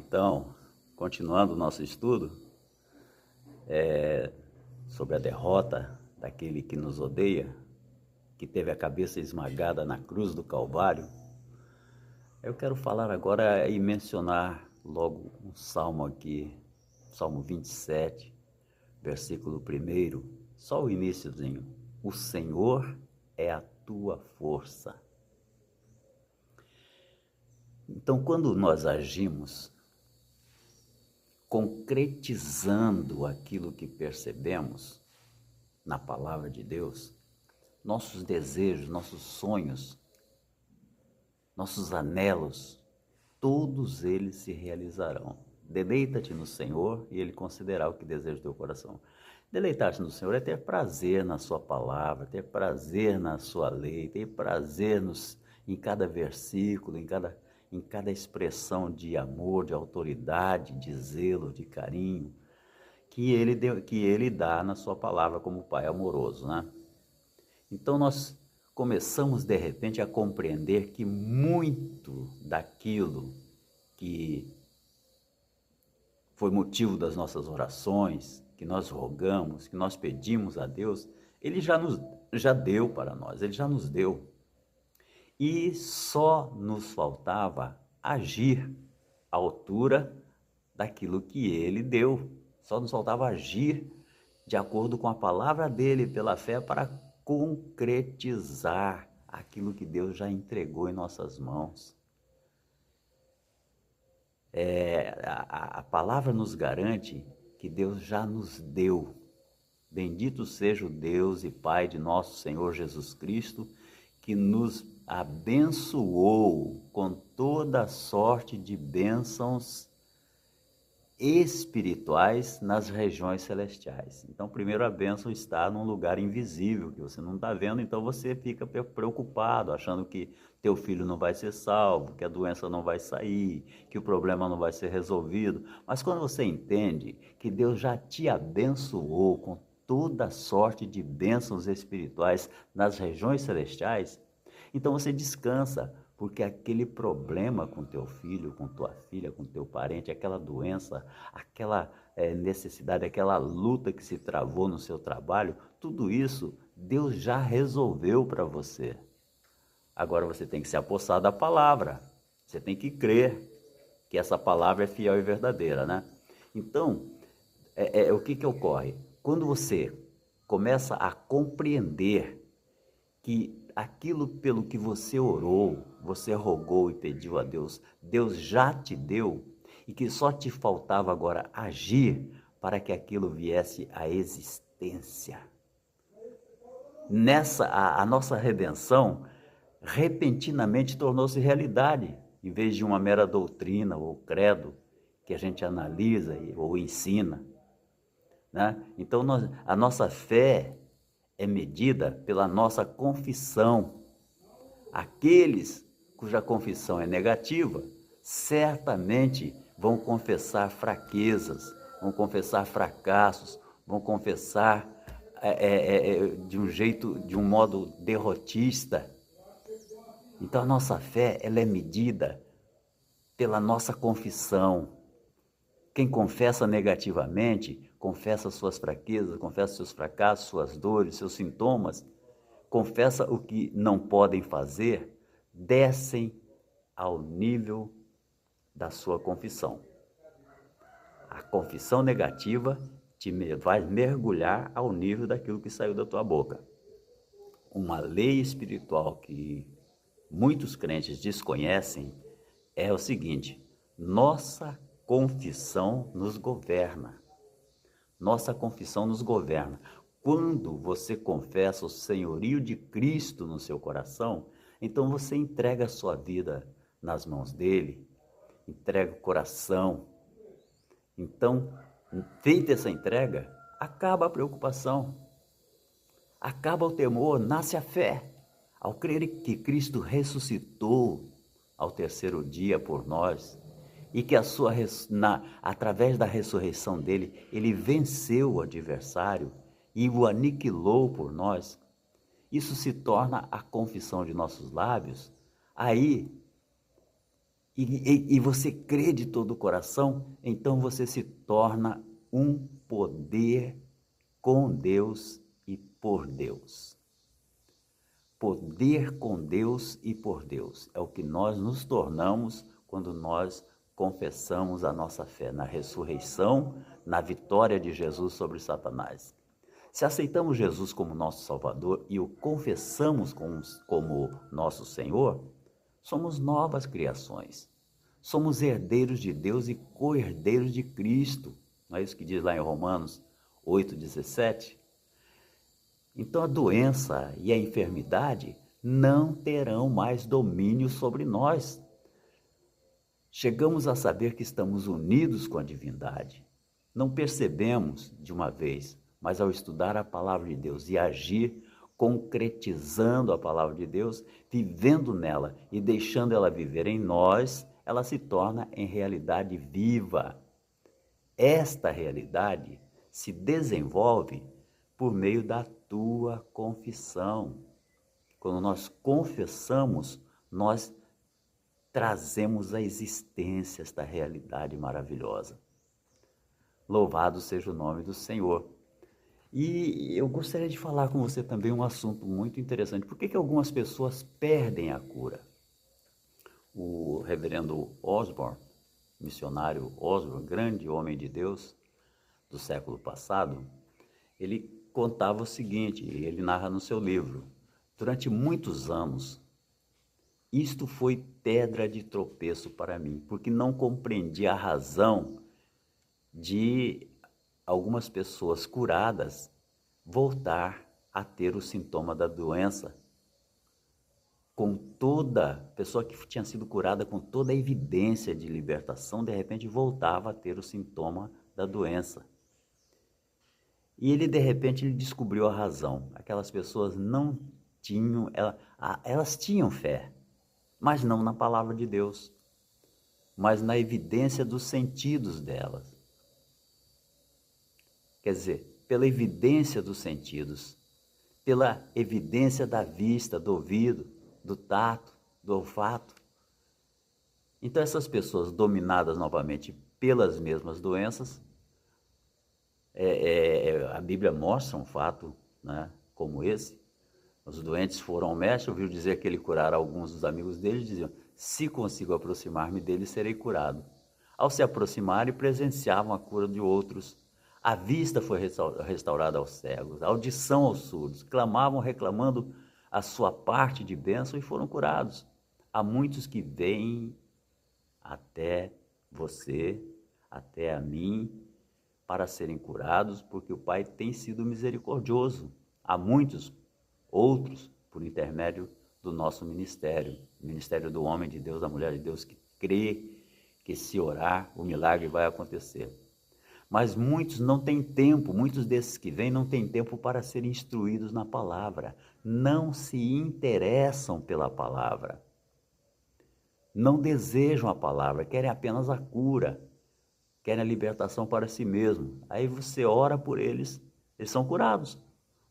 Então, continuando o nosso estudo sobre a derrota daquele que nos odeia, que teve a cabeça esmagada na cruz do Calvário, eu quero falar agora e mencionar logo um salmo aqui, Salmo 27, versículo 1, só o iniciozinho. O Senhor é a tua força. Então, quando nós agimos concretizando aquilo que percebemos na palavra de Deus, nossos desejos, nossos sonhos, nossos anelos, todos eles se realizarão. Deleita-te no Senhor e Ele concederá o que deseja o teu coração. Deleitar-te no Senhor é ter prazer na sua palavra, ter prazer na sua lei, ter prazer em cada versículo, em cada expressão de amor, de autoridade, de zelo, de carinho, que ele dá na sua palavra como Pai amoroso, né? Então nós começamos de repente a compreender que muito daquilo que foi motivo das nossas orações, que nós rogamos, que nós pedimos a Deus, Ele já deu para nós, Ele já nos deu. E só nos faltava agir à altura daquilo que Ele deu. Só nos faltava agir de acordo com a palavra dEle, pela fé, para concretizar aquilo que Deus já entregou em nossas mãos. A palavra nos garante que Deus já nos deu. Bendito seja o Deus e Pai de nosso Senhor Jesus Cristo, que nos abençoou com toda sorte de bênçãos espirituais nas regiões celestiais. Então, primeiro, a bênção está num lugar invisível, que você não está vendo, então você fica preocupado, achando que teu filho não vai ser salvo, que a doença não vai sair, que o problema não vai ser resolvido. Mas quando você entende que Deus já te abençoou com toda sorte de bênçãos espirituais nas regiões celestiais, então você descansa, porque aquele problema com teu filho, com tua filha, com teu parente, aquela doença, aquela necessidade, aquela luta que se travou no seu trabalho, tudo isso Deus já resolveu para você. Agora você tem que se apossar da palavra, você tem que crer que essa palavra é fiel e verdadeira, né? Então, o que ocorre? Quando você começa a compreender que aquilo pelo que você orou, você rogou e pediu a Deus, Deus já te deu, e que só te faltava agora agir para que aquilo viesse à existência. A nossa redenção repentinamente tornou-se realidade, em vez de uma mera doutrina ou credo que a gente analisa ou ensina, né? Então a nossa fé é medida pela nossa confissão. Aqueles cuja confissão é negativa, certamente vão confessar fraquezas, vão confessar fracassos, vão confessar de um modo derrotista. Então a nossa fé, ela é medida pela nossa confissão. Quem confessa negativamente, confessa suas fraquezas, confessa seus fracassos, suas dores, seus sintomas, confessa o que não podem fazer, descem ao nível da sua confissão. A confissão negativa vai mergulhar ao nível daquilo que saiu da tua boca. Uma lei espiritual que muitos crentes desconhecem é o seguinte: nossa confissão nos governa. Nossa confissão nos governa. Quando você confessa o senhorio de Cristo no seu coração, então você entrega a sua vida nas mãos dele, entrega o coração. Então, feita essa entrega, acaba a preocupação, acaba o temor, nasce a fé. Ao crer que Cristo ressuscitou ao terceiro dia por nós, e que através da ressurreição dele, ele venceu o adversário e o aniquilou por nós, isso se torna a confissão de nossos lábios. Aí e você crê de todo o coração, então você se torna um poder com Deus e por Deus. Poder com Deus e por Deus é o que nós nos tornamos quando nós confessamos a nossa fé na ressurreição, na vitória de Jesus sobre Satanás. Se aceitamos Jesus como nosso Salvador e o confessamos como nosso Senhor, somos novas criações. Somos herdeiros de Deus e co-herdeiros de Cristo. Não é isso que diz lá em Romanos 8,17? Então a doença e a enfermidade não terão mais domínio sobre nós. Chegamos a saber que estamos unidos com a divindade. Não percebemos de uma vez, mas ao estudar a palavra de Deus e agir, concretizando a palavra de Deus, vivendo nela e deixando ela viver em nós, ela se torna em realidade viva. Esta realidade se desenvolve por meio da tua confissão. Quando nós confessamos, nós trazemos à existência esta realidade maravilhosa. Louvado seja o nome do Senhor. E eu gostaria de falar com você também um assunto muito interessante. Por que algumas pessoas perdem a cura? O reverendo Osborne, missionário Osborne, grande homem de Deus do século passado, ele contava o seguinte, ele narra no seu livro: durante muitos anos, isto foi pedra de tropeço para mim, porque não compreendi a razão de algumas pessoas curadas voltar a ter o sintoma da doença. Com toda pessoa que tinha sido curada com toda a evidência de libertação, de repente voltava a ter o sintoma da doença. E ele, de repente, ele descobriu a razão. Aquelas pessoas não tinham, elas tinham fé, mas não na palavra de Deus, mas na evidência dos sentidos delas. Quer dizer, pela evidência dos sentidos, pela evidência da vista, do ouvido, do tato, do olfato. Então essas pessoas dominadas novamente pelas mesmas doenças, a Bíblia mostra um fato, né, como esse. Os doentes foram ao mestre, ouviu dizer que ele curara alguns dos amigos dele e diziam: se consigo aproximar-me dele, serei curado. Ao se aproximarem, presenciavam a cura de outros. A vista foi restaurada aos cegos, a audição aos surdos. Clamavam, reclamando a sua parte de bênção e foram curados. Há muitos que vêm até você, até a mim, para serem curados, porque o Pai tem sido misericordioso. Há muitos outros por intermédio do nosso ministério, o ministério do homem de Deus, da mulher de Deus, que crê que se orar, o milagre vai acontecer. Mas muitos não têm tempo, muitos desses que vêm não têm tempo para serem instruídos na palavra, não se interessam pela palavra, não desejam a palavra, querem apenas a cura, querem a libertação para si mesmo. Aí você ora por eles, eles são curados,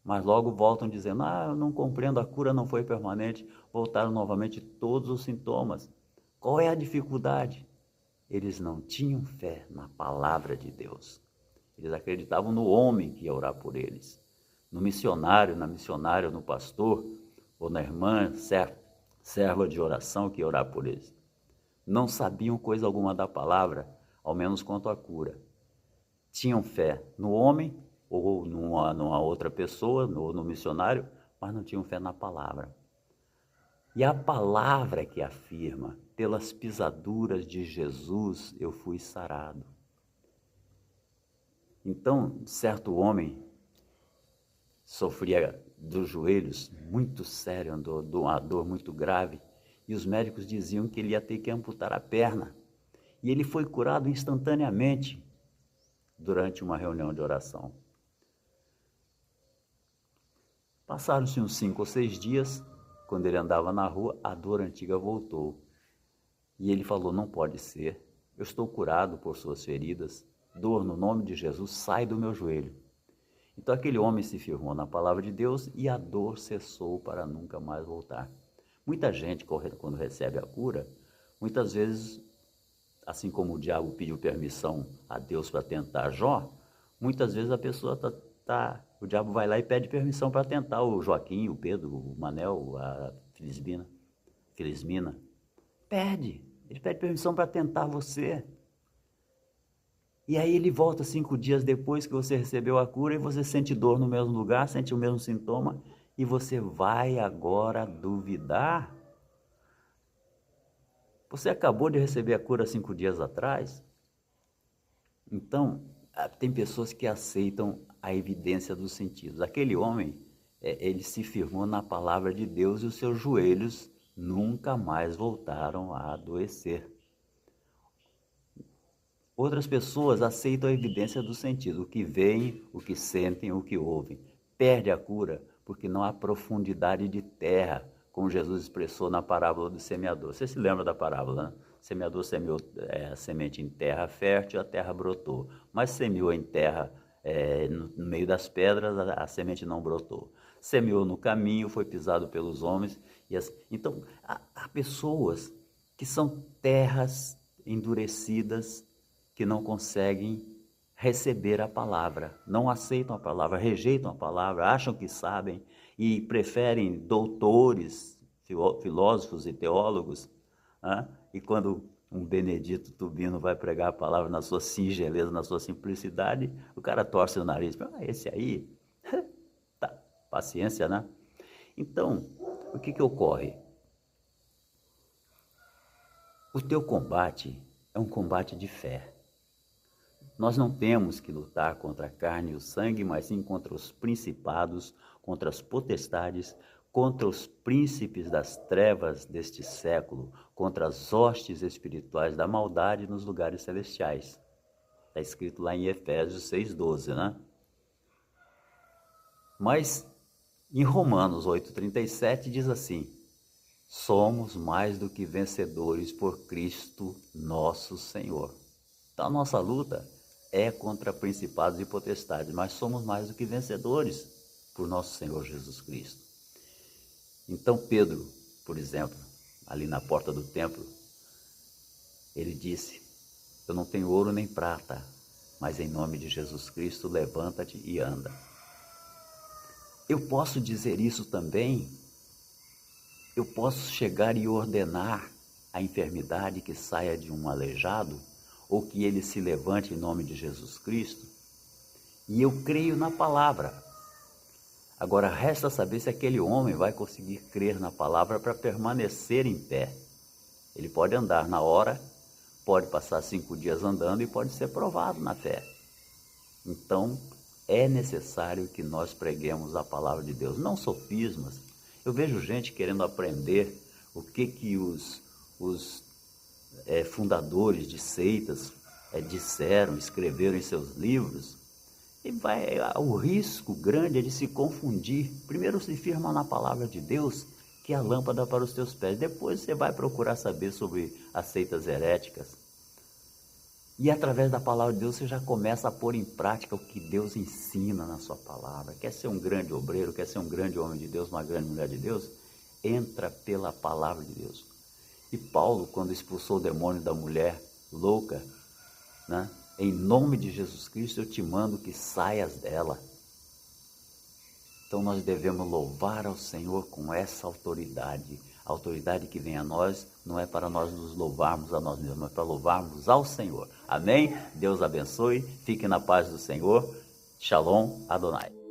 mas logo voltam dizendo: eu não compreendo, a cura não foi permanente. Voltaram novamente todos os sintomas. Qual é a dificuldade? Eles não tinham fé na palavra de Deus. Eles acreditavam no homem que ia orar por eles, no missionário, na missionária, no pastor, ou na irmã, serva de oração que ia orar por eles. Não sabiam coisa alguma da palavra, ao menos quanto à cura. Tinham fé no homem, ou numa outra pessoa, ou no missionário, mas não tinham fé na palavra. E a palavra que afirma: pelas pisaduras de Jesus eu fui sarado. Então, certo homem sofria dos joelhos muito sério, uma dor muito grave, e os médicos diziam que ele ia ter que amputar a perna. E ele foi curado instantaneamente durante uma reunião de oração. Passaram-se uns 5 ou 6 dias, quando ele andava na rua, a dor antiga voltou. E ele falou: não pode ser, eu estou curado por suas feridas, dor no nome de Jesus, sai do meu joelho. Então aquele homem se firmou na palavra de Deus e a dor cessou para nunca mais voltar. Muita gente, quando recebe a cura, Muitas vezes, assim como o diabo pediu permissão a Deus para tentar Jó, muitas vezes a pessoa o diabo vai lá e pede permissão para tentar o Joaquim, o Pedro, o Manel, a Felismina. Ele pede permissão para tentar você. E aí ele volta 5 dias depois que você recebeu a cura e você sente dor no mesmo lugar, sente o mesmo sintoma, e você vai agora duvidar? Você acabou de receber a cura 5 dias atrás? Então, tem pessoas que aceitam a evidência dos sentidos. Aquele homem, ele se firmou na palavra de Deus e os seus joelhos nunca mais voltaram a adoecer. Outras pessoas aceitam a evidência do sentido, o que veem, o que sentem, o que ouvem. Perde a cura porque não há profundidade de terra, como Jesus expressou na parábola do semeador. Você se lembra da parábola, né? O semeador semeou a semente em terra fértil, a terra brotou. Mas semeou em terra, no meio das pedras, a semente não brotou. Semeou no caminho, foi pisado pelos homens. Então, há pessoas que são terras endurecidas, que não conseguem receber a palavra, não aceitam a palavra, rejeitam a palavra, acham que sabem e preferem doutores, filósofos e teólogos, né? E quando um Benedito Tubino vai pregar a palavra na sua singeleza, na sua simplicidade, o cara torce o nariz, esse aí, tá, paciência, né? Então, o que ocorre? O teu combate é um combate de fé. Nós não temos que lutar contra a carne e o sangue, mas sim contra os principados, contra as potestades, contra os príncipes das trevas deste século, contra as hostes espirituais da maldade nos lugares celestiais. Está escrito lá em Efésios 6,12, né? Mas em Romanos 8,37 diz assim: somos mais do que vencedores por Cristo nosso Senhor. Então a nossa luta é contra principados e potestades, mas somos mais do que vencedores por nosso Senhor Jesus Cristo. Então Pedro, por exemplo, ali na porta do templo, ele disse: eu não tenho ouro nem prata, mas em nome de Jesus Cristo levanta-te e anda. Eu posso dizer isso também? Eu posso chegar e ordenar a enfermidade que saia de um aleijado, ou que ele se levante em nome de Jesus Cristo? E eu creio na palavra. Agora resta saber se aquele homem vai conseguir crer na palavra para permanecer em pé. Ele pode andar na hora, pode passar 5 dias andando e pode ser provado na fé. Então, é necessário que nós preguemos a palavra de Deus, não sofismas. Eu vejo gente querendo aprender o que os fundadores de seitas disseram, escreveram em seus livros, e o risco grande é de se confundir. Primeiro se firma na palavra de Deus, que é a lâmpada para os teus pés. Depois você vai procurar saber sobre as seitas heréticas. E através da palavra de Deus você já começa a pôr em prática o que Deus ensina na sua palavra. Quer ser um grande obreiro, quer ser um grande homem de Deus, uma grande mulher de Deus? Entra pela palavra de Deus. E Paulo, quando expulsou o demônio da mulher louca, né? Em nome de Jesus Cristo eu te mando que saias dela. Então nós devemos louvar ao Senhor com essa autoridade. A autoridade que vem a nós não é para nós nos louvarmos a nós mesmos, mas para louvarmos ao Senhor. Amém? Deus abençoe, fique na paz do Senhor. Shalom Adonai.